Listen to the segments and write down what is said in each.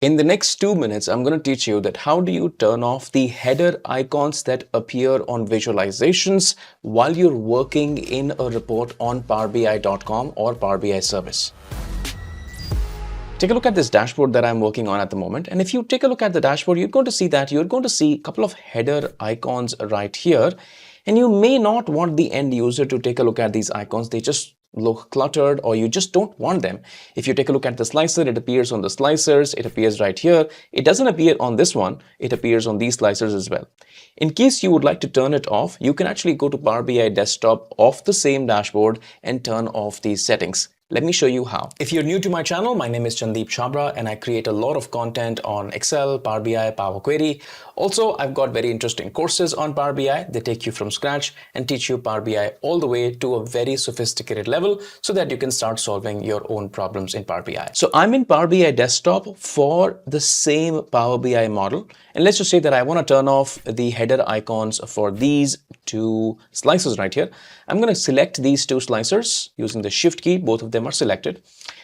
In the next 2 minutes, I'm going to teach you that how do you turn off the header icons that appear on visualizations while you're working in a report on powerbi.com or Power BI service. Take a look at this dashboard that I'm working on at the moment. And if you take a look at the dashboard, you're going to see a couple of header icons right here. And you may not want the end user to take a look at these icons. They just look cluttered, or you just don't want them. If you take a look at the slicer, it appears on the slicers, it appears right here. It doesn't appear on this one, it appears on these slicers as well. In case you would like to turn it off, you can actually go to Power BI desktop off the same dashboard and turn off these settings. Let me show you how. If you're new to my channel, my name is Chandeep Chabra and I create a lot of content on Excel, Power BI, Power Query. Also, I've got very interesting courses on Power BI. They take you from scratch and teach you Power BI all the way to a very sophisticated level so that you can start solving your own problems in Power BI. So I'm in Power BI desktop for the same Power BI model. And let's just say that I want to turn off the header icons for these two slicers right here. I'm going to select these two slicers using the Shift key. Both of them are selected.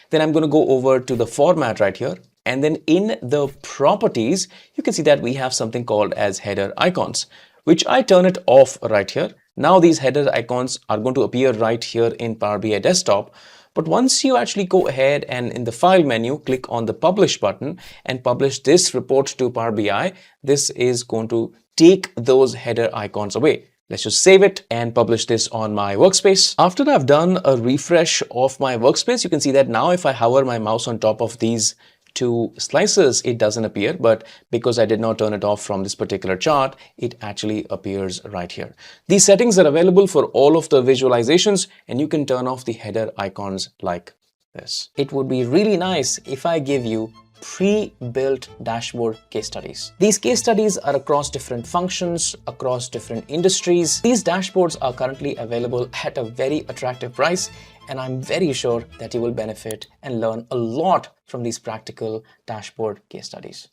Then I'm going to go over to the format right here. And then in the properties, you can see that we have something called as header icons, which I turn it off right here. Now these header icons are going to appear right here in Power BI desktop. But once you actually go ahead and in the file menu, click on the publish button and publish this report to Power BI, this is going to take those header icons away. Let's just save it and publish this on my workspace. After I've done a refresh of my workspace, you can see that now if I hover my mouse on top of these two slices, it doesn't appear, but because I did not turn it off from this particular chart, it actually appears right here. These settings are available for all of the visualizations, and you can turn off the header icons like this. It would be really nice if I give you pre-built dashboard case studies. These case studies are across different functions, across different industries. These dashboards are currently available at a very attractive price, and I'm very sure that you will benefit and learn a lot from these practical dashboard case studies.